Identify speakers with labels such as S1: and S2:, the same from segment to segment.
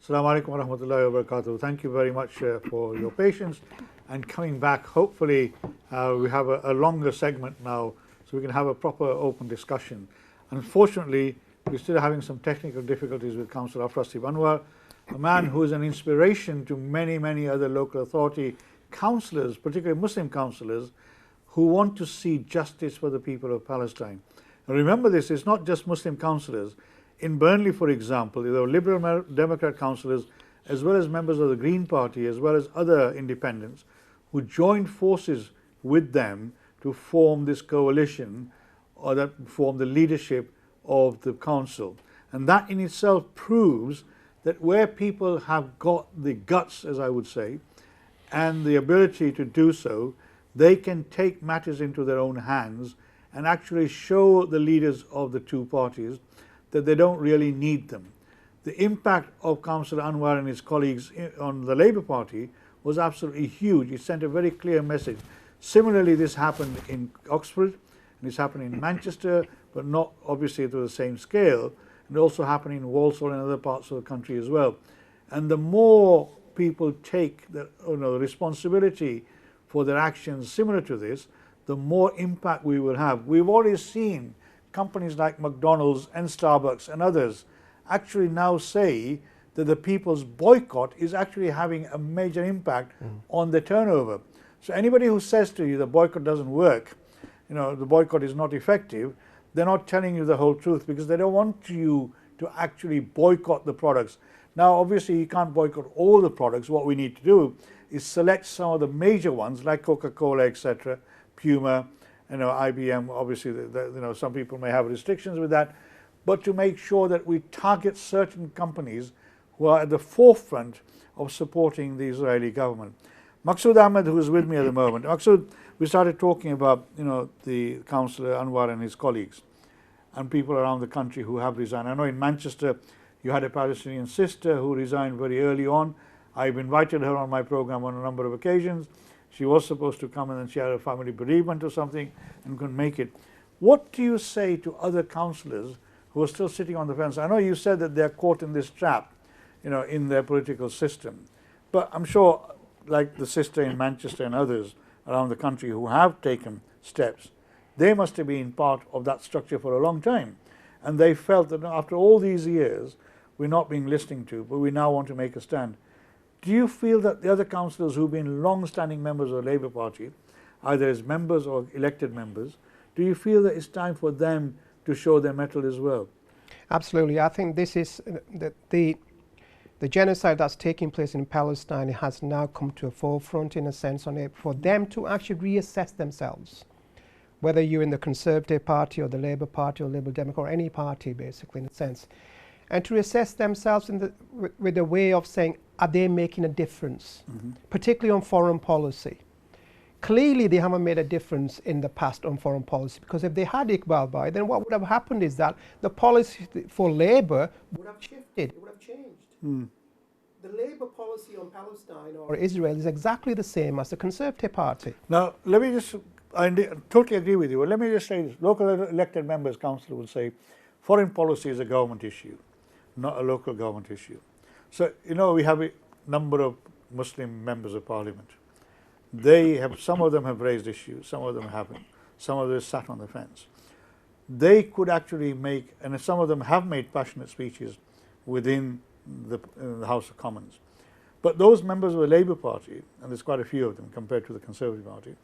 S1: Assalamu alaikum wa rahmatullahi wa barakatuh. Thank you very much for your patience and coming back. Hopefully we have a longer segment now so we can have a proper open discussion. Unfortunately, we're still having some technical difficulties with Councillor Afrasib Anwar, a man who is an inspiration to many, many other local authority councillors, particularly Muslim councillors, who want to see justice for the people of Palestine. Now remember this, it's not just Muslim councillors. In Burnley, for example, there were Liberal Democrat councillors as well as members of the Green Party as well as other independents who joined forces with them to form this coalition or that form the leadership of the council. And that in itself proves that where people have got the guts, as I would say, and the ability to do so, they can take matters into their own hands and actually show the leaders of the two parties that they don't really need them. The impact of Councillor Anwar and his colleagues on the Labour Party was absolutely huge. It sent a very clear message. Similarly, this happened in Oxford, and it's happened in Manchester, but not obviously to the same scale, and also happened in Walsall and other parts of the country as well. And the more people take the responsibility for their actions similar to this, the more impact we will have. We've already seen companies like McDonald's and Starbucks and others actually now say that the people's boycott is actually having a major impact on the turnover. So anybody who says to you the boycott doesn't work, the boycott is not effective, they're not telling you the whole truth, because they don't want you to actually boycott the products. Now obviously you can't boycott all the products. What we need to do is select some of the major ones like Coca-Cola, etc., Puma, IBM, obviously, some people may have restrictions with that, but to make sure that we target certain companies who are at the forefront of supporting the Israeli government. Maqsood Ahmed, who is with me at the moment. Maqsood, we started talking about, the Councillor Anwar and his colleagues and people around the country who have resigned. I know in Manchester, you had a Palestinian sister who resigned very early on. I've invited her on my program on a number of occasions. She was supposed to come and then she had a family bereavement or something and couldn't make it. What do you say to other councillors who are still sitting on the fence? I know you said that they're caught in this trap, in their political system. But I'm sure, like the sister in Manchester and others around the country who have taken steps, they must have been part of that structure for a long time. And they felt that after all these years, we're not being listened to, but we now want to make a stand. Do you feel that the other councillors who've been long-standing members of the Labour Party, either as members or elected members, do you feel that it's time for them to show their mettle as well?
S2: Absolutely. I think this is the genocide that's taking place in Palestine has now come to a forefront, in a sense, on it, for them to actually reassess themselves, whether you're in the Conservative Party or the Labour Party or Liberal Democrat or any party, basically, in a sense, and to assess themselves with a way of saying, are they making a difference, particularly on foreign policy? Clearly, they haven't made a difference in the past on foreign policy, because if they had Iqbal Bhai, then what would have happened is that the policy for Labour would have shifted, it would have changed. The Labour policy on Palestine or Israel is exactly the same as the Conservative Party.
S1: Now, let me just, I totally agree with you, but let me just say this. Local elected members, councillor will say, foreign policy is a government issue, not a local government issue. So, we have a number of Muslim members of parliament. Some of them have raised issues, some of them haven't. Some of them sat on the fence. They could actually make, and some of them have made passionate speeches within the House of Commons. But those members of the Labour Party, and there's quite a few of them compared to the Conservative Party,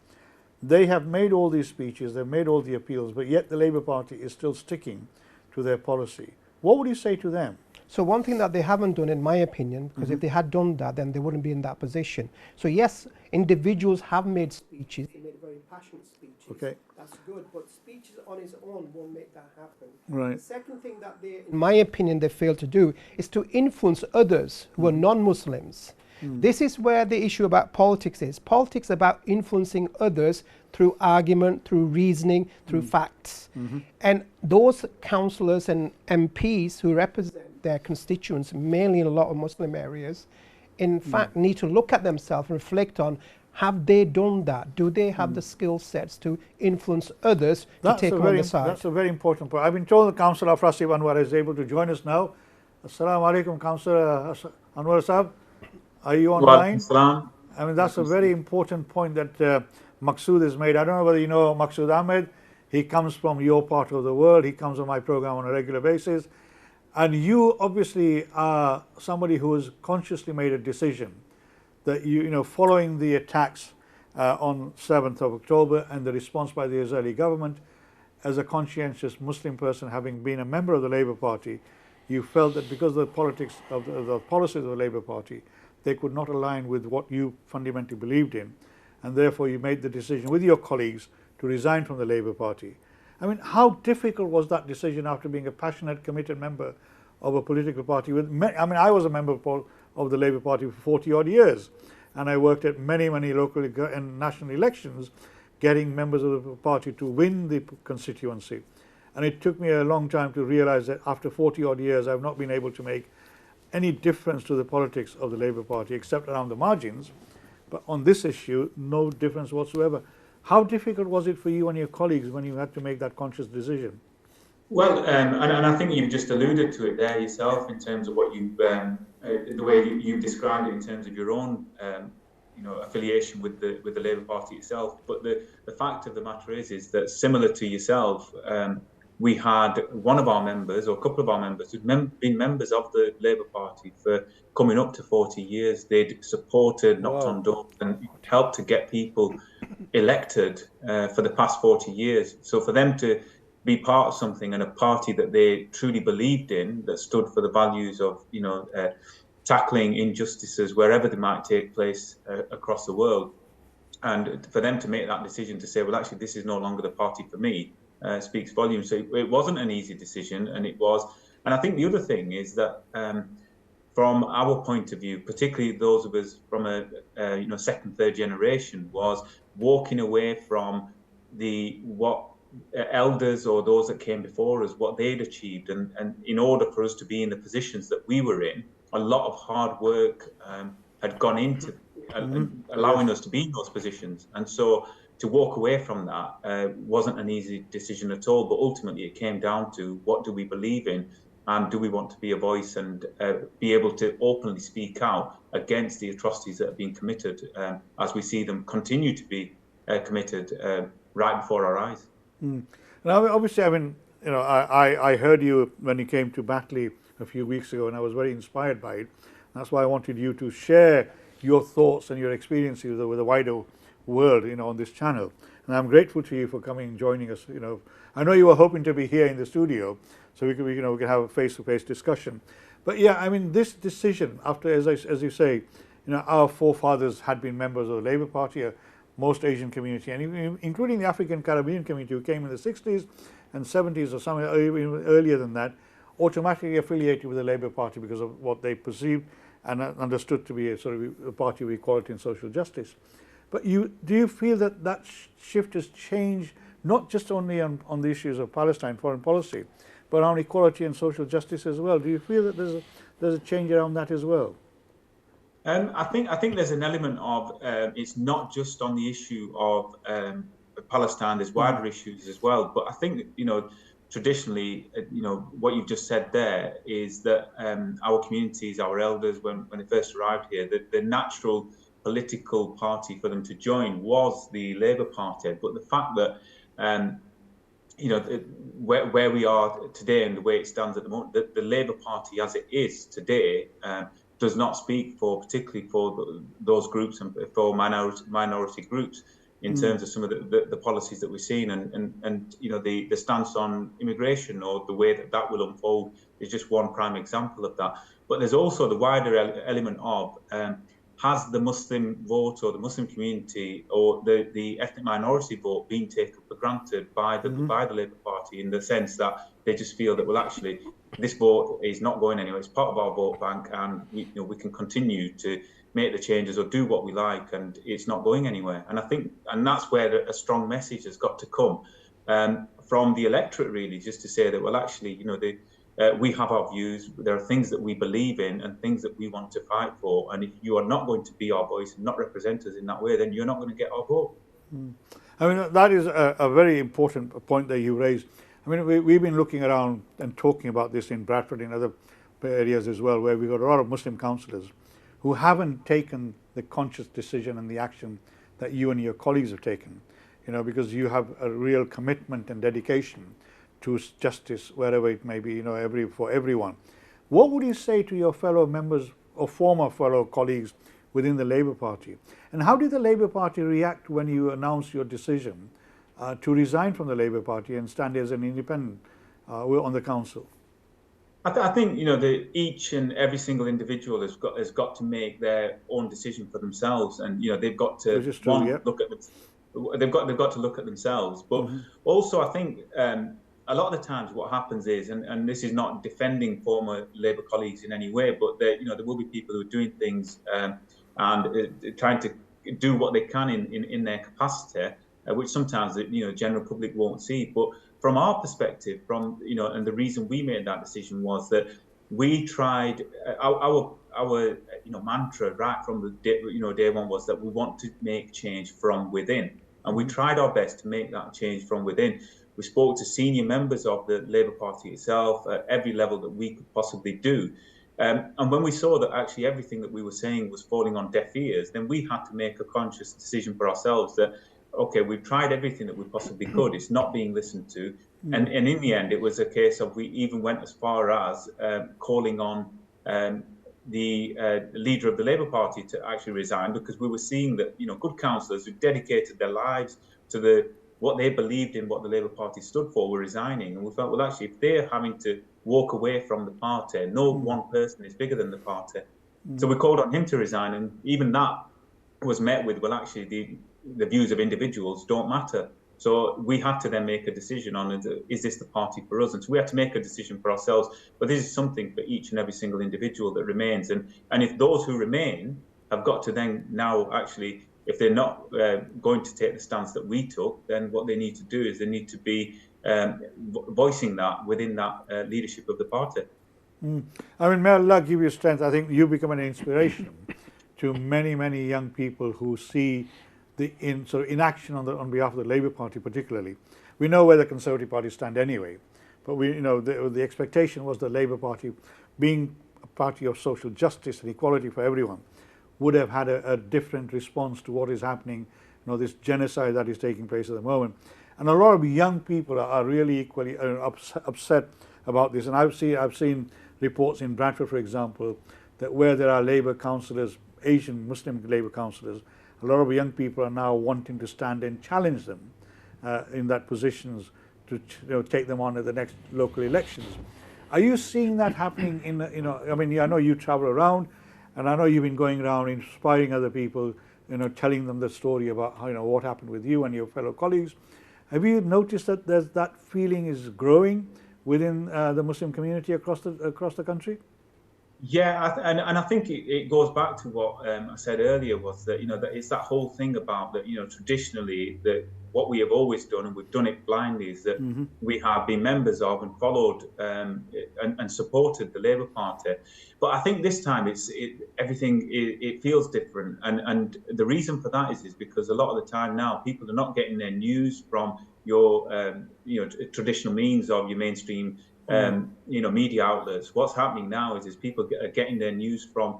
S1: they have made all these speeches, they've made all the appeals, but yet the Labour Party is still sticking to their policy. What would you say to them?
S2: So one thing that they haven't done, in my opinion, because if they had done that, then they wouldn't be in that position. So yes, individuals have made speeches. They made very passionate speeches.
S1: Okay.
S2: That's good, but speeches on its own won't make that happen.
S1: Right.
S2: The second thing that they, in my opinion, they fail to do is to influence others who are non-Muslims. This is where the issue about politics is. Politics about influencing others through argument, through reasoning, through facts. And those councillors and MPs who represent their constituents, mainly in a lot of Muslim areas, in fact need to look at themselves and reflect on, have they done that? Do they have the skill sets to influence others to take on the side?
S1: That's a very important point. I've been told that Councillor Afrasib Anwar is able to join us now. Assalamu alaikum, Councillor Anwar Saab. Are you
S3: Walaikum
S1: online?
S3: salam.
S1: I mean, that's a very important point that Maqsood has made. I don't know whether you know Maqsood Ahmed. He comes from your part of the world. He comes on my program on a regular basis. And you obviously are somebody who has consciously made a decision that following the attacks on 7th of October and the response by the Israeli government, as a conscientious Muslim person, having been a member of the Labour Party, you felt that because of the politics of the policies of the Labour Party, they could not align with what you fundamentally believed in, and therefore you made the decision with your colleagues to resign from the Labour Party. I mean, how difficult was that decision after being a passionate, committed member of a political party? I was a member of the Labour Party for 40 odd years, and I worked at many local and national elections, getting members of the party to win the constituency. And it took me a long time to realize that after 40 odd years, I've not been able to make any difference to the politics of the Labour Party except around the margins. But on this issue, no difference whatsoever. How difficult was it for you and your colleagues when you had to make that conscious decision?
S3: Well, and I think you've just alluded to it there yourself in terms of what you've, the way you've described it in terms of your own, affiliation with the Labour Party itself. But the fact of the matter is that similar to yourself, we had one of our members, or a couple of our members, who'd been members of the Labour Party for coming up to 40 years. They'd supported, knocked on doors, and helped to get people elected for the past 40 years. So for them to be part of something and a party that they truly believed in, that stood for the values of, tackling injustices wherever they might take place across the world, and for them to make that decision to say, well, actually, this is no longer the party for me, speaks volumes. So it wasn't an easy decision, and I think the other thing is that from our point of view, particularly those of us from a second, third generation, was walking away from what elders or those that came before us, what they'd achieved, and in order for us to be in the positions that we were in, a lot of hard work had gone into allowing us to be in those positions. And so to walk away from that wasn't an easy decision at all, but ultimately it came down to what do we believe in, and do we want to be a voice and be able to openly speak out against the atrocities that have been committed as we see them continue to be committed right before our eyes.
S1: Now, obviously, I heard you when you came to Batley a few weeks ago, and I was very inspired by it. That's why I wanted you to share your thoughts and your experiences with the wider world, on this channel. And I'm grateful to you for coming and joining us. I know you were hoping to be here in the studio, so we could have a face-to-face discussion. But yeah, this decision, after, as you say, our forefathers had been members of the Labour Party, most Asian community, and including the African Caribbean community who came in the 60s and 70s or somewhere earlier than that, automatically affiliated with the Labour Party because of what they perceived and understood to be a sort of a party of equality and social justice. But do you feel that shift has changed, not just only on the issues of Palestine foreign policy, but on equality and social justice as well? Do you feel that there's a change around that as well?
S3: I think there's an element of it's not just on the issue of Palestine. There's wider issues as well. But I think traditionally, what you've just said there is that our communities, our elders, when they first arrived here, the natural political party for them to join was the Labour Party. But the fact that where we are today and the way it stands at the moment, the Labour Party as it is today does not speak particularly for those groups and for minority groups in terms of some of the policies that we've seen, and the stance on immigration or the way that will unfold is just one prime example of that. But there's also the wider element of has the Muslim vote or the Muslim community or the ethnic minority vote been taken for granted by the Labour Party, in the sense that they just feel that, well, actually, this vote is not going anywhere. It's part of our vote bank, and we can continue to make the changes or do what we like, and it's not going anywhere. And I think, and that's where a strong message has got to come from the electorate, really, just to say that, well, actually, we have our views. There are things that we believe in and things that we want to fight for. And if you are not going to be our voice and not represent us in that way, then you're not going to get our vote.
S1: That is a very important point that you raised. We've been looking around and talking about this in Bradford, in other areas as well, where we've got a lot of Muslim councillors who haven't taken the conscious decision and the action that you and your colleagues have taken, because you have a real commitment and dedication to justice wherever it may be, for everyone. What would you say to your fellow members or former fellow colleagues within the Labour Party? And how did the Labour Party react when you announced your decision to resign from the Labour Party and stand as an independent on the council?
S3: I think each and every single individual has got to make their own decision for themselves, and they've got to look at they've got to look at themselves. But also, I think a lot of the times what happens is, and this is not defending former Labour colleagues in any way, but there will be people who are doing things and trying to do what they can in their capacity, which sometimes the general public won't see. But from our perspective, and the reason we made that decision was that we tried our mantra right from the day one was that we want to make change from within, and we tried our best to make that change from within. We spoke to senior members of the Labour Party itself at every level that we could possibly do. And when we saw that actually everything that we were saying was falling on deaf ears, then we had to make a conscious decision for ourselves that, okay, we've tried everything that we possibly could. It's not being listened to. And in the end, it was a case of we even went as far as calling on the leader of the Labour Party to actually resign, because we were seeing that, good councillors who dedicated their lives to what they believed in, what the Labour Party stood for, were resigning. And we felt, well, actually, if they're having to walk away from the party, no one person is bigger than the party. So we called on him to resign, and even that was met with, well, actually, the views of individuals don't matter. So we had to then make a decision on, is this the party for us? And so we had to make a decision for ourselves. But this is something for each and every single individual that remains. And if those who remain have got to then now actually, if they're not going to take the stance that we took, then what they need to do is they need to be voicing that within that leadership of the party.
S1: I mean, may Allah give you strength. I think you become an inspiration to many, many young people who see the inaction on behalf of the Labour Party particularly. We know where the Conservative Party stand anyway, but the expectation was the Labour Party, being a party of social justice and equality for everyone, would have had a different response to what is happening, this genocide that is taking place at the moment. And a lot of young people are really equally upset about this. And I've seen reports in Bradford, for example, that where there are Labour councillors, Asian Muslim Labour councillors, a lot of young people are now wanting to stand and challenge them in that positions to take them on at the next local elections. Are you seeing that happening I mean, I know you travel around, and I know you've been going around inspiring other people, telling them the story about what happened with you and your fellow colleagues. Have you noticed that that feeling is growing within the Muslim community across the country?
S3: Yeah, and I think it goes back to what I said earlier, was that that it's that whole thing about that traditionally that what we have always done, and we've done it blindly, is that we have been members of and followed and supported the Labour Party. But I think this time everything feels different, and the reason for that is because a lot of the time now people are not getting their news from your traditional means of your mainstream media outlets. What's happening now is people are getting their news from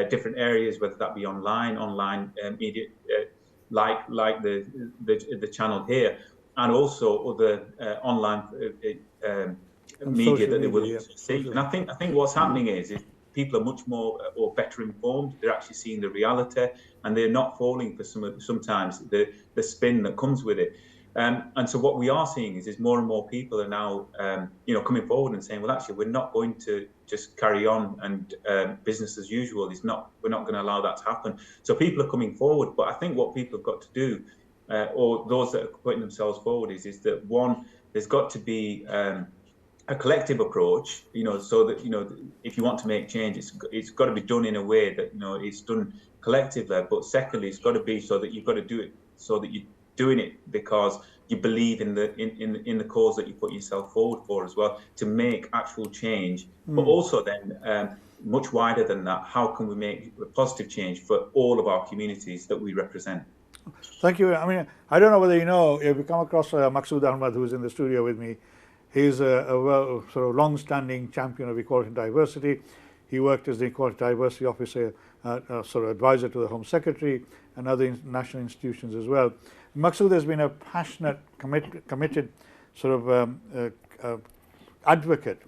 S3: different areas, whether that be online media, like the channel here, and also other online media that they will also see. And I think what's happening is people are much more or better informed. They're actually seeing the reality, and they're not falling for sometimes the spin that comes with it. And so what we are seeing is more and more people are now, coming forward and saying, well, actually, we're not going to just carry on and business as usual. We're not going to allow that to happen. So people are coming forward. But I think what people have got to do, or those that are putting themselves forward, is that one, there's got to be a collective approach, so that, if you want to make change, it's got to be done in a way that, it's done collectively. But secondly, it's got to be so that you've got to do it so that you're doing it because you believe in the cause that you put yourself forward for as well, to make actual change. But also then, much wider than that, how can we make a positive change for all of our communities that we represent?
S1: Thank you. I mean, I don't know whether if you come across Maqsood Ahmad, who's in the studio with me. He's a well, sort of long-standing champion of equality and diversity. He worked as the Equality and Diversity Officer, sort of advisor to the Home Secretary and other national institutions as well. Maqsood has been a passionate, committed sort of advocate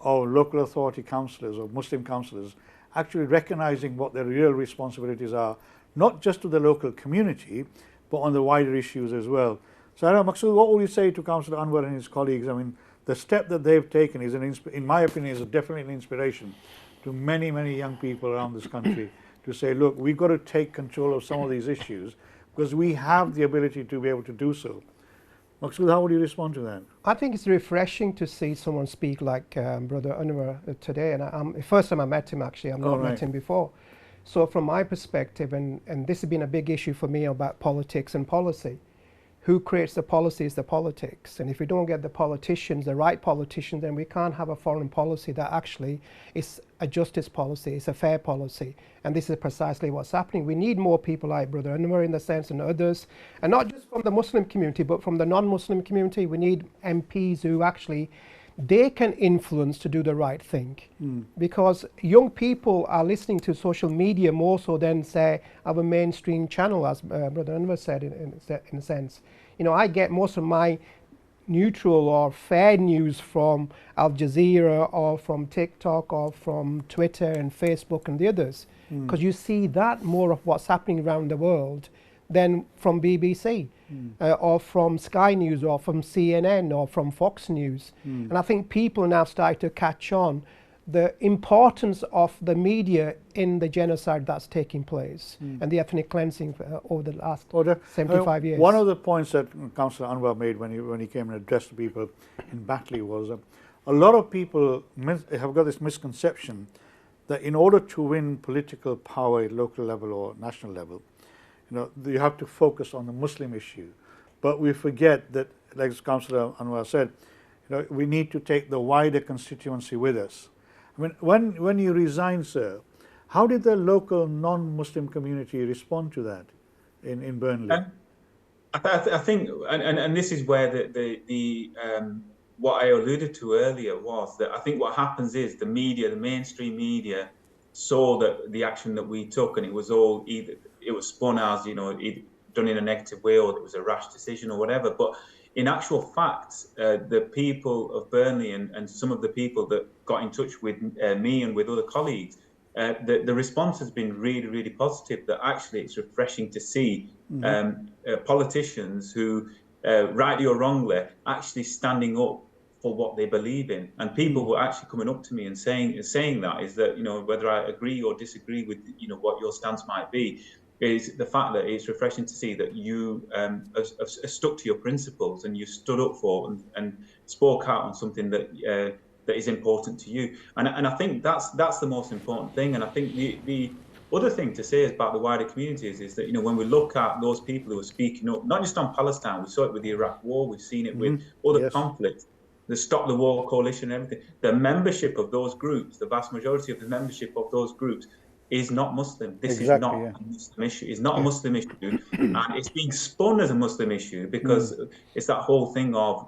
S1: of local authority councillors or Muslim councillors actually recognising what their real responsibilities are, not just to the local community, but on the wider issues as well. So, Maqsood, what would you say to Councillor Anwar and his colleagues? I mean, the step that they've taken is, in my opinion, is definitely an inspiration to many, many young people around this country to say, look, we've got to take control of some of these issues because we have the ability to be able to do so. Maqsood, how would you respond to that?
S2: I think it's refreshing to see someone speak like Brother Anwar today. And the first time I met him, actually, I've not met him before. So from my perspective, and this has been a big issue for me about politics and policy, who creates the policy is the politics. And if we don't get the politicians, the right politicians, then we can't have a foreign policy that actually is a justice policy, it's a fair policy. And this is precisely what's happening. We need more people like Brother Anwar in the sense and others, and not just from the Muslim community, but from the non-Muslim community. We need MPs who actually, they can influence to do the right thing. Because young people are listening to social media more so than, say, our mainstream channel, as Brother Anwar said in a sense. You know, I get most of my neutral or fair news from Al Jazeera or from TikTok or from Twitter and Facebook and the others. Because you see that more of what's happening around the world than from BBC or from Sky News or from CNN or from Fox News. And I think people now start to catch on the importance of the media in the genocide that's taking place and the ethnic cleansing over the last 75 years.
S1: One of the points that Councillor Anwar made when he came and addressed the people in Batley was a lot of people have got this misconception that in order to win political power at local level or national level, you know, you have to focus on the Muslim issue. But we forget that, like Councillor Anwar said, you know, we need to take the wider constituency with us. I mean, when you resigned, sir, how did the local non-Muslim community respond to that in Burnley?
S3: I think, and this is where what I alluded to earlier was that I think what happens is the media, the mainstream media, saw that the action that we took, and it was all either it was spun as, you know, done in a negative way, or it was a rash decision or whatever. But in actual fact, the people of Burnley and some of the people that got in touch with me and with other colleagues, the response has been really, really positive. That actually it's refreshing to see politicians who, rightly or wrongly, actually standing up for what they believe in. And people were actually coming up to me and saying that is that, you know, whether I agree or disagree with, you know, what your stance might be, is the fact that it's refreshing to see that you have stuck to your principles and you stood up for and spoke out on something that that is important to you. And I think that's the most important thing. And I think the other thing to say about the wider communities is that, you know, when we look at those people who are speaking up, not just on Palestine, we saw it with the Iraq War, we've seen it with other conflicts, the Stop the War Coalition and everything. The membership of those groups, the vast majority of the membership of those groups is not Muslim. This is not a Muslim issue. It's not a Muslim issue. And it's being spun as a Muslim issue because it's that whole thing of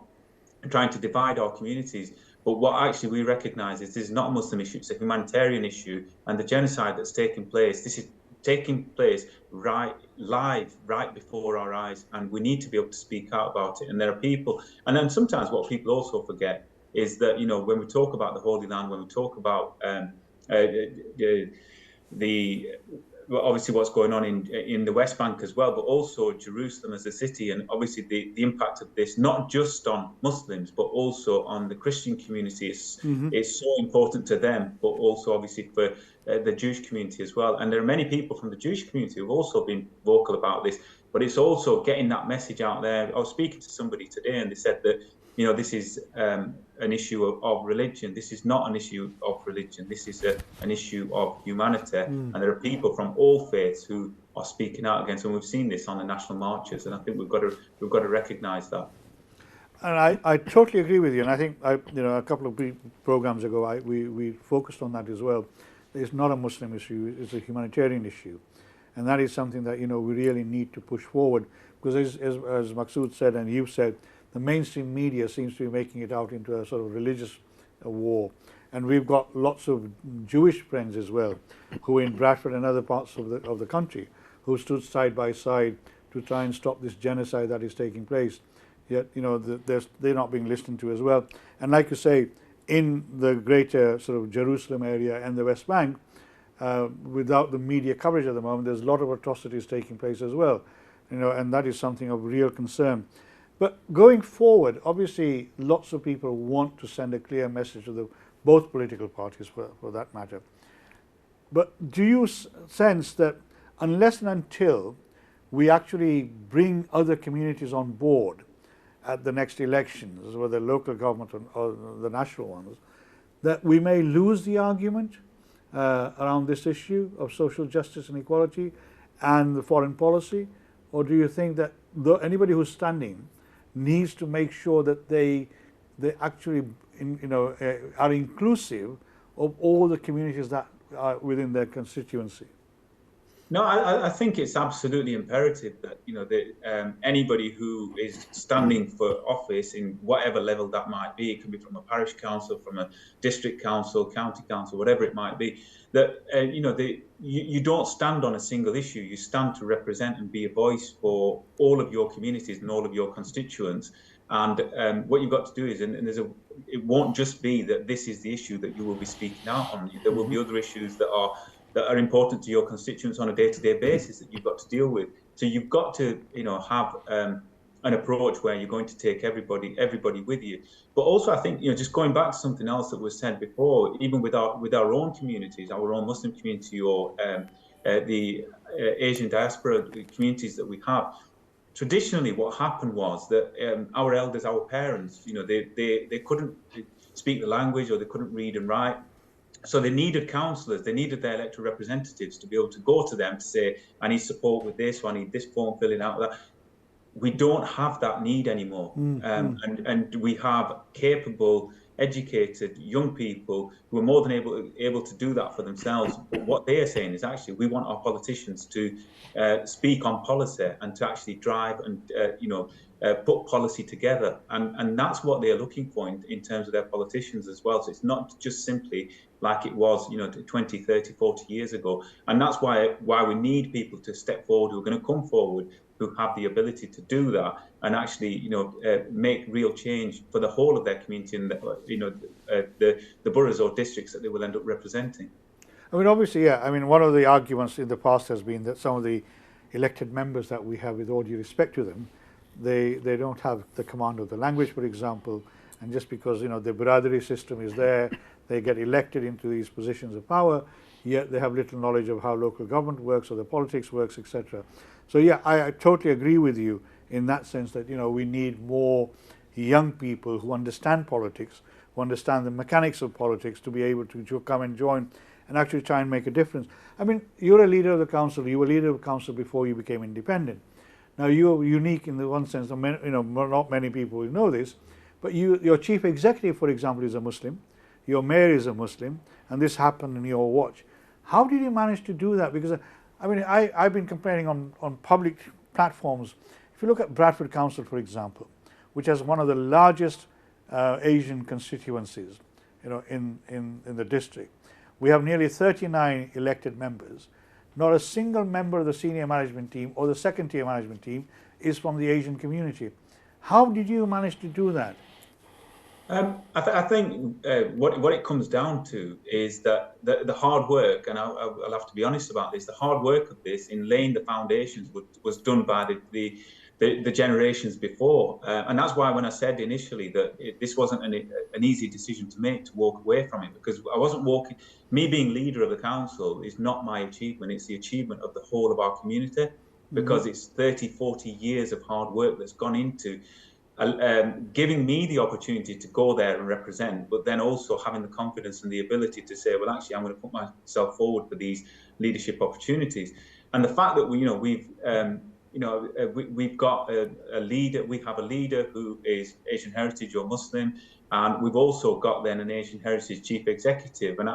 S3: trying to divide our communities. But what actually we recognise is this is not a Muslim issue. It's a humanitarian issue. And the genocide that's taking place, this is taking place live before our eyes. And we need to be able to speak out about it. And there are people, and then sometimes what people also forget is that, you know, when we talk about the Holy Land, when we talk about obviously what's going on in the West Bank as well, but also Jerusalem as a city, and obviously the impact of this, not just on Muslims, but also on the Christian community. It's so important to them, but also obviously for the Jewish community as well. And there are many people from the Jewish community who've also been vocal about this, but it's also getting that message out there. I was speaking to somebody today and they said that, you know, this is an issue of religion. This is not an issue of religion. This is an issue of humanity. And there are people from all faiths who are speaking out against, and we've seen this on the national marches. And I think we've got to recognise that.
S1: And I totally agree with you. And I think you know, a couple of programs ago, we focused on that as well. It's not a Muslim issue. It's a humanitarian issue, and that is something that, you know, we really need to push forward, because as Maqsood said and you've said, the mainstream media seems to be making it out into a sort of religious war. And we've got lots of Jewish friends as well, who in Bradford and other parts of the country, who stood side by side to try and stop this genocide that is taking place. Yet, they're not being listened to as well. And like you say, in the greater sort of Jerusalem area and the West Bank, without the media coverage at the moment, there's a lot of atrocities taking place as well. And that is something of real concern. But going forward, obviously, lots of people want to send a clear message to both political parties, for that matter. But do you sense that unless and until we actually bring other communities on board at the next elections, whether local government or the national ones, that we may lose the argument around this issue of social justice and equality and the foreign policy? Or do you think that anybody who's standing needs to make sure that they actually are inclusive of all the communities that are within their constituency?
S3: No, I think it's absolutely imperative that anybody who is standing for office in whatever level that might be, it could be from a parish council, from a district council, county council, whatever it might be, that you don't stand on a single issue. You stand to represent and be a voice for all of your communities and all of your constituents. And what you've got to do is, it won't just be that this is the issue that you will be speaking out on. There will be other issues that are important to your constituents on a day-to-day basis that you've got to deal with. So you've got to, have an approach where you're going to take everybody with you. But also, I think, just going back to something else that was said before, even with our own communities, our own Muslim community, or the Asian diaspora communities that we have. Traditionally, what happened was that our elders, our parents, they couldn't speak the language, or they couldn't read and write. So they needed councillors, they needed their elected representatives to be able to go to them to say, I need support with this, or I need this form filling out that. We don't have that need anymore. And we have capable, educated young people who are more than able to do that for themselves. But what they are saying is, actually, we want our politicians to speak on policy and to actually drive and put policy together. And that's what they're looking for in terms of their politicians as well. So it's not just simply like it was 20, 30, 40 years ago. And that's why we need people to step forward, who are going to come forward, who have the ability to do that and actually make real change for the whole of their community and the boroughs or districts that they will end up representing.
S1: I mean, obviously, yeah. I mean, one of the arguments in the past has been that some of the elected members that we have, with all due respect to them, they don't have the command of the language, for example, and just because the Biradari system is there, they get elected into these positions of power, yet they have little knowledge of how local government works or the politics works, etc. So yeah, I totally agree with you in that sense that we need more young people who understand politics, who understand the mechanics of politics, to be able to come and join and actually try and make a difference. I mean, you're a leader of the council. You were leader of the council before you became independent. Now you're unique in the one sense. Not many people will know this, but your chief executive, for example, is a Muslim. Your mayor is a Muslim, and this happened in your watch. How did you manage to do that? Because I mean, I've been complaining on public platforms. If you look at Bradford Council, for example, which has one of the largest Asian constituencies, in the district, we have nearly 39 elected members. Not a single member of the senior management team or the second tier management team is from the Asian community. How did you manage to do that?
S3: I think what it comes down to is that the hard work, and I'll have to be honest about this, the hard work of this in laying the foundations was done by the generations before. And that's why when I said initially that this wasn't an easy decision to make, to walk away from it, because I wasn't walking, me being leader of the council is not my achievement, it's the achievement of the whole of our community, because it's 30, 40 years of hard work that's gone into giving me the opportunity to go there and represent, but then also having the confidence and the ability to say, well, actually, I'm going to put myself forward for these leadership opportunities. And the fact that we've got a leader, we have a leader who is Asian heritage or Muslim, and we've also got then an Asian heritage chief executive, and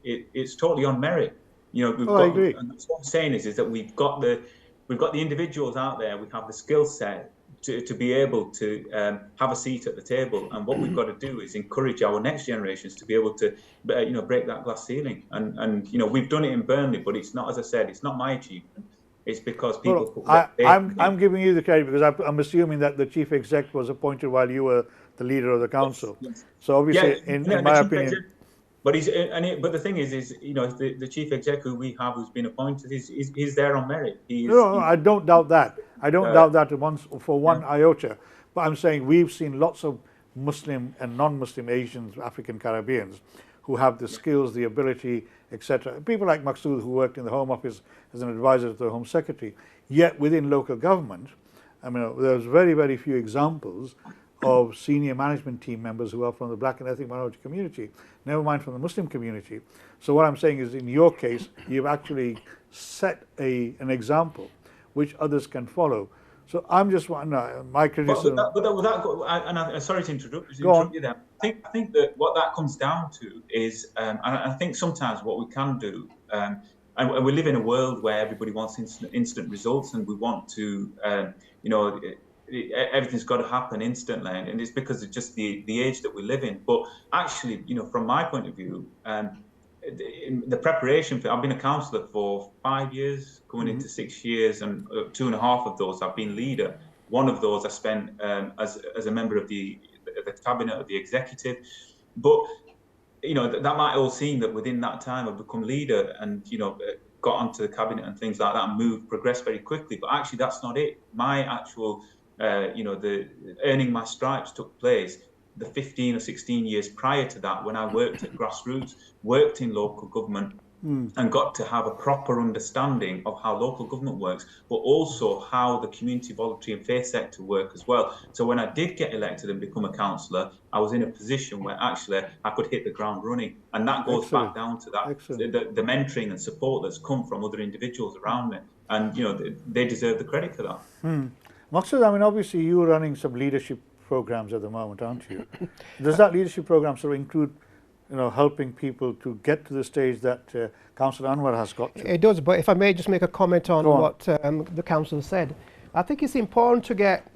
S3: it's totally on merit.
S1: I agree.
S3: And that's what I'm saying is that we've got the individuals out there, we have the skill set to be able to have a seat at the table. And what we've got to do is encourage our next generations to be able to, break that glass ceiling. And we've done it in Burnley, but it's not, as I said, it's not my achievement. It's because people put their faith in
S1: I'm giving you the credit because I'm assuming that the chief exec was appointed while you were the leader of the council.
S3: Yes.
S1: So obviously, in my opinion.
S3: But but the thing is the chief exec who we have who's been appointed he's there on merit.
S1: No, I don't doubt that. I don't doubt that for one iota. But I'm saying we've seen lots of Muslim and non-Muslim Asians, African Caribbeans, who have the skills, the ability, etc. People like Maqsood, who worked in the Home Office as an advisor to the Home Secretary. Yet within local government, I mean, there's very, very few examples of senior management team members who are from the black and ethnic minority community, never mind from the Muslim community. So what I'm saying is, in your case, you've actually set an example which others can follow. So I'm just my criticism.
S3: I'm sorry to interrupt you there. I think that what that comes down to is, and I think sometimes what we can do, and we live in a world where everybody wants instant results, and we want to, everything's got to happen instantly, and it's because of just the age that we live in. But actually, from my point of view, in the preparation for, I've been a councillor for 5 years, going into 6 years, and 2.5 of those I've been leader. One of those I spent as a member of the cabinet of the executive. But that might all seem that within that time I've become leader and got onto the cabinet and things like that and progressed very quickly. But actually, that's not it. My actual the earning my stripes took place the 15 or 16 years prior to that, when I worked at grassroots, worked in local government, and got to have a proper understanding of how local government works, but also how the community, voluntary and faith sector work as well. So when I did get elected and become a councillor, I was in a position where actually I could hit the ground running. And that goes back down to that, the mentoring and support that's come from other individuals around me. And, they deserve the credit for that.
S1: Maqsood, I mean, obviously you're running some leadership programs at the moment, aren't you? Does that leadership program sort of include, helping people to get to the stage that Councillor Anwar has got to?
S2: It does, but if I may just make a comment on what the council said. I think it's important to get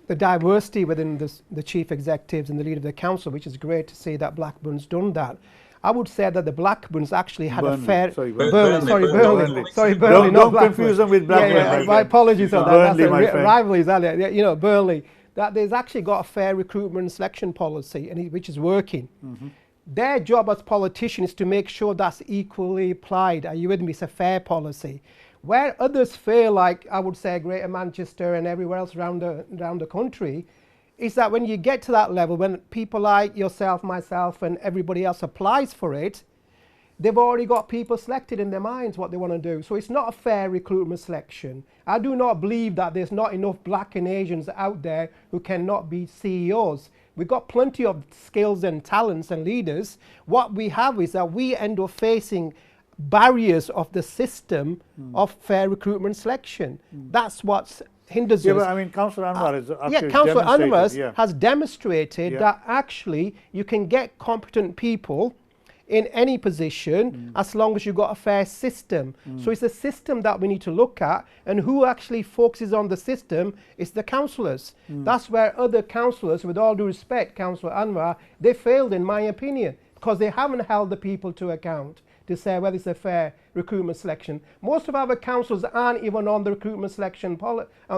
S2: the diversity within the chief executives and the leader of the council, which is great to see that Blackburn's done that. I would say that the Blackburns actually had
S1: Burnley.
S2: a fair...
S1: Burnley.
S2: Sorry, Burnley, not
S1: Don't confuse them with Blackburn.
S2: My apologies on that.
S1: Burnley,
S2: that's a rivalry, Burnley. That there's actually got a fair recruitment and selection policy, which is working. Their job as politicians is to make sure that's equally applied. Are you with me? It's a fair policy. Where others fail, like I would say Greater Manchester and everywhere else around the country, is that when you get to that level, when people like yourself, myself, and everybody else applies for it, they've already got people selected in their minds what they want to do. So it's not a fair recruitment selection. I do not believe that there's not enough black and Asians out there who cannot be CEOs. We've got plenty of skills and talents and leaders. What we have is that we end up facing barriers of the system of fair recruitment selection. That's what hinders us.
S1: But I mean, Councillor Anwar is
S2: Councillor Anwar has demonstrated that actually you can get competent people in any position as long as you've got a fair system. So it's a system that we need to look at, and who actually focuses on the system is the councillors. That's where other councillors, with all due respect, Councillor Anwar, they failed in my opinion, because they haven't held the people to account to say whether it's a fair recruitment selection. Most of our councillors aren't even on the recruitment selection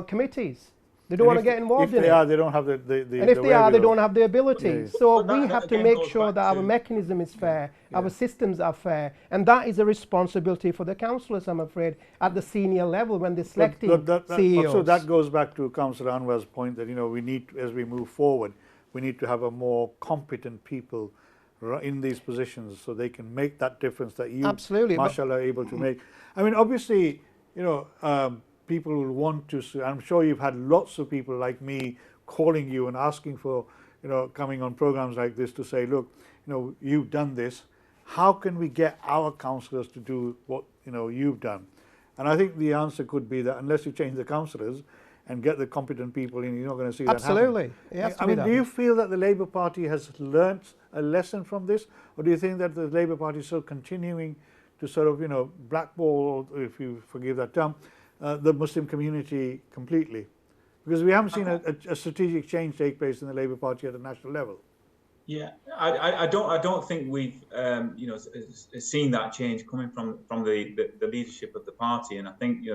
S2: committees. They don't want to get involved in it.
S1: If they are, they don't have the
S2: and if they are, they don't have the ability. So we have to make sure that our
S3: to
S2: mechanism is fair, our systems are fair, and that is a responsibility for the councillors, I'm afraid, at the senior level when they're selecting CEOs.
S1: So that goes back to Councillor Anwar's point that we need, as we move forward, we need to have a more competent people in these positions so they can make that difference that you, mashallah, are able to make. I mean, obviously, people will want to, I'm sure you've had lots of people like me calling you and asking for, coming on programs like this to say, look, you've done this. How can we get our councillors to do what, you've done? And I think the answer could be that unless you change the councillors and get the competent people in, you're not going to see that happen.
S2: Absolutely. It has to be that.
S1: Do you feel that the Labour Party has learnt a lesson from this? Or do you think that the Labour Party is still continuing to sort of, blackball, if you forgive that term, the Muslim community completely? Because we haven't seen a strategic change take place in the Labour Party at the national level.
S3: Yeah, I don't think we've seen that change coming from the leadership of the party, and I think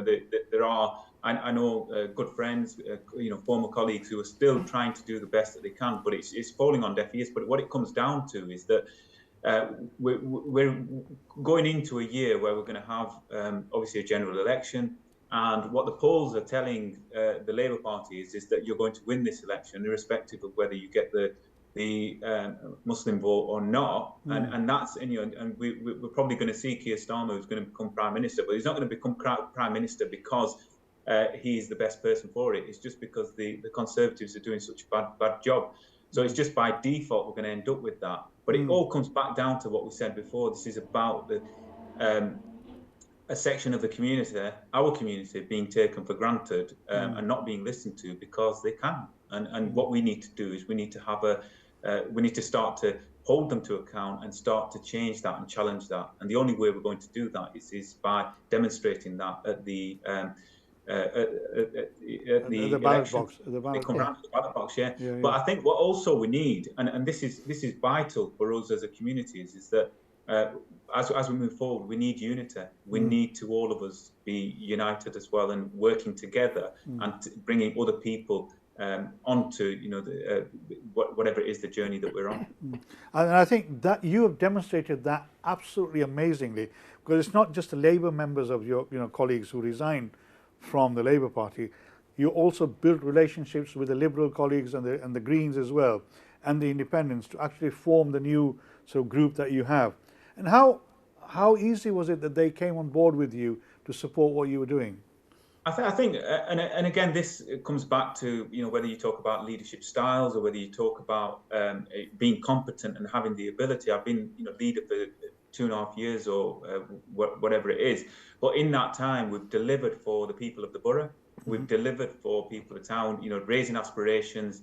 S3: there are I know good friends, former colleagues who are still trying to do the best that they can, but it's falling on deaf ears. But what it comes down to is that we're going into a year where we're going to have obviously a general election, and what the polls are telling the Labour Party is that you're going to win this election, irrespective of whether you get the Muslim vote or not, and that's and we're probably going to see Keir Starmer, who's going to become Prime Minister, but he's not going to become Prime Minister because he's the best person for it. It's just because the Conservatives are doing such a bad job. So it's just by default we're going to end up with that. But it all comes back down to what we said before. This is about a section of the community, our community, being taken for granted and not being listened to because they can. And what we need to do is we need to have we need to start to hold them to account and start to change that and challenge that. And the only way we're going to do that is by demonstrating that at the
S1: ballot box.
S3: They come round to the ballot box, yeah. But I think what also we need, and this is vital for us as a community, is that as we move forward, we need unity. We need to all of us be united as well and working together and bringing other people onto whatever it is the journey that we're on.
S1: And I think that you have demonstrated that absolutely amazingly, because it's not just the Labour members of your colleagues who resigned from the Labour Party. You also built relationships with the Liberal colleagues and the Greens as well, and the Independents, to actually form the new sort of group that you have. And how easy was it that they came on board with you to support what you were doing?
S3: I think, and again, this comes back to whether you talk about leadership styles or whether you talk about being competent and having the ability. I've been leader for 2.5 years or whatever it is, but in that time we've delivered for the people of the borough. We've delivered for people of the town. Raising aspirations,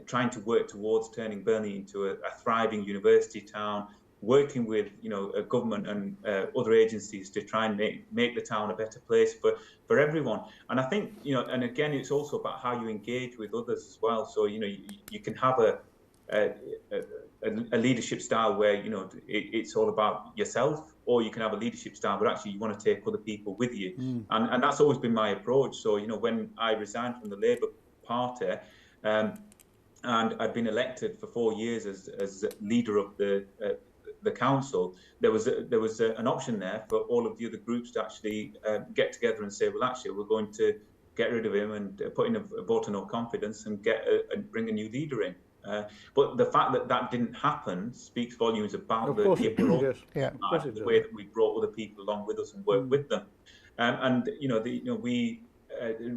S3: trying to work towards turning Burnley into a thriving university town. Working with a government and other agencies to try and make the town a better place for everyone. And I think and again, it's also about how you engage with others as well. So you can have a leadership style where it's all about yourself, or you can have a leadership style where actually you want to take other people with you. And that's always been my approach. So when I resigned from the Labour Party, and I'd been elected for 4 years as leader of the council, there was an option there for all of the other groups to actually get together and say, well, actually, we're going to get rid of him and put in a vote of no confidence and bring a new leader in. But the fact that didn't happen speaks volumes about the approach, the way that we brought other people along with us and worked with them. And we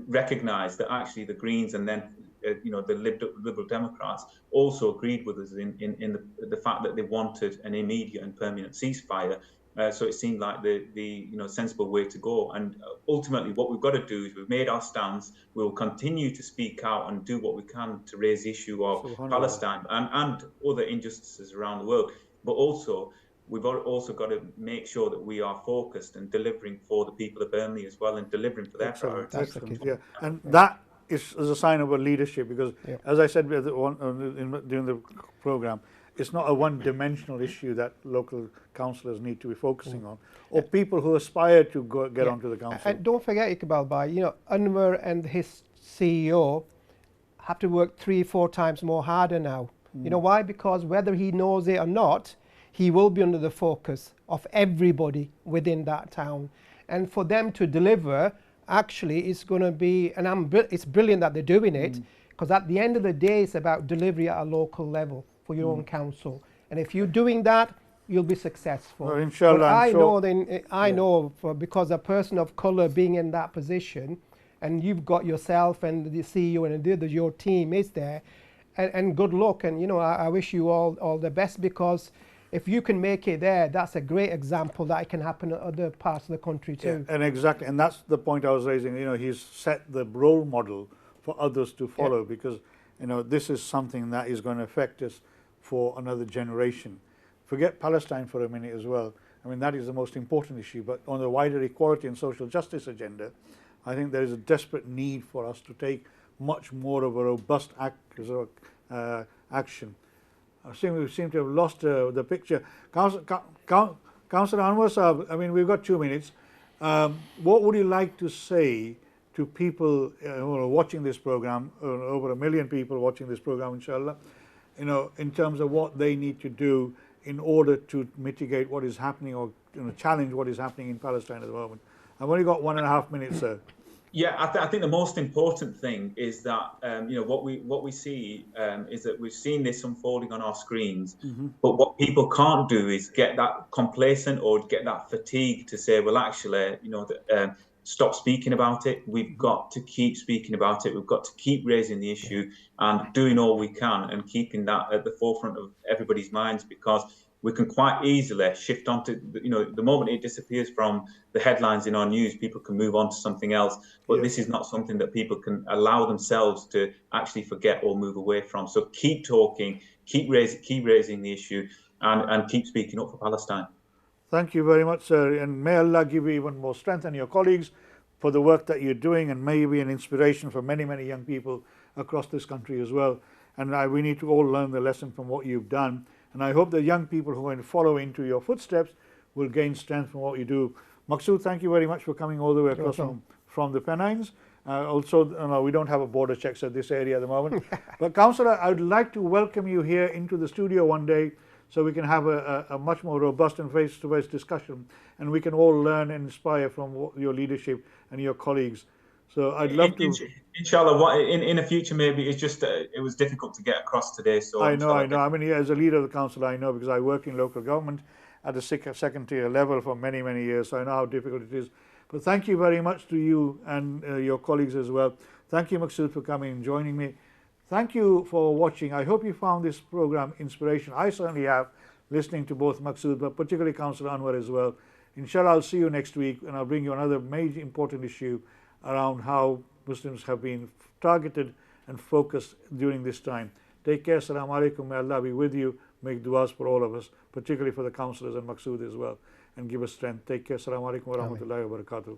S3: recognise that actually the Greens and then the Liberal Democrats also agreed with us in the fact that they wanted an immediate and permanent ceasefire. So it seemed like the sensible way to go. And ultimately, what we've got to do is we've made our stance. We'll continue to speak out and do what we can to raise the issue of Palestine and other injustices around the world. But also, we've also got to make sure that we are focused and delivering for the people of Burnley as well, and delivering for their priorities.
S1: Excellent. Yeah, and that is a sign of a leadership, because as I said during the programme, it's not a one-dimensional issue that local councillors need to be focusing on, or people who aspire to get onto the council.
S2: And don't forget, Iqbal Bhai, Anwar and his CEO have to work 3-4 times more harder now. Why? Because whether he knows it or not, he will be under the focus of everybody within that town. And for them to deliver, actually, it's going to be, and it's brilliant that they're doing it, because at the end of the day, it's about delivery at a local level for your own council. And if you're doing that, you'll be successful.
S1: Well, inshallah,
S2: but I know because a person of colour being in that position, and you've got yourself and the CEO and your team is there, and good luck. And I wish you all the best, because if you can make it there, that's a great example that it can happen in other parts of the country too.
S1: And exactly, and that's the point I was raising. He's set the role model for others to follow, because this is something that is going to affect us for another generation. Forget Palestine for a minute as well. I mean, that is the most important issue, but on the wider equality and social justice agenda, I think there is a desperate need for us to take much more of a robust action. I think we seem to have lost the picture. Councillor Anwar Saab, I mean, we've got 2 minutes. What would you like to say to people who are watching this program, over 1 million people watching this program, inshallah, in terms of what they need to do in order to mitigate what is happening, or challenge what is happening in Palestine at the moment? I've only got 1.5 minutes, sir.
S3: Yeah, I think the most important thing is that what we see is that we've seen this unfolding on our screens, but what people can't do is get that complacent or get that fatigue to say, well, actually, stop speaking about it. We've got to keep speaking about it. We've got to keep raising the issue and doing all we can and keeping that at the forefront of everybody's minds, because we can quite easily shift onto, the moment it disappears from the headlines in our news, people can move on to something else. But this is not something that people can allow themselves to actually forget or move away from. So keep talking, keep raising the issue, and keep speaking up for Palestine.
S1: Thank you very much, sir. And may Allah give you even more strength and your colleagues for the work that you're doing, and may you be an inspiration for many, many young people across this country as well. And we need to all learn the lesson from what you've done. And I hope the young people who are going to follow into your footsteps will gain strength from what you do. Maqsood, thank you very much for coming all the way across from the Pennines. Also, we don't have a border checks at this area at the moment. But Councillor, I would like to welcome you here into the studio one day, so we can have a much more robust and face-to-face discussion, and we can all learn and inspire from your leadership and your colleagues. So I'd love to.
S3: Inshallah, in the future, maybe it's just it was difficult to get across today. So
S1: I know. I mean, as a leader of the council, I know, because I work in local government at the second tier level for many, many years. So I know how difficult it is. But thank you very much to you and your colleagues as well. Thank you, Maqsood, for coming and joining me. Thank you for watching. I hope you found this program inspirational. I certainly have, listening to both Maqsood, but particularly Councillor Anwar as well. Inshallah, I'll see you next week, and I'll bring you another major important issue around how Muslims have been targeted and focused during this time. Take care. Assalamu alaikum. May Allah be with you. Make du'as for all of us, particularly for the councillors and Maqsood as well, and give us strength. Take care. Assalamu alaikum wa rahmatullahi wa barakatuh.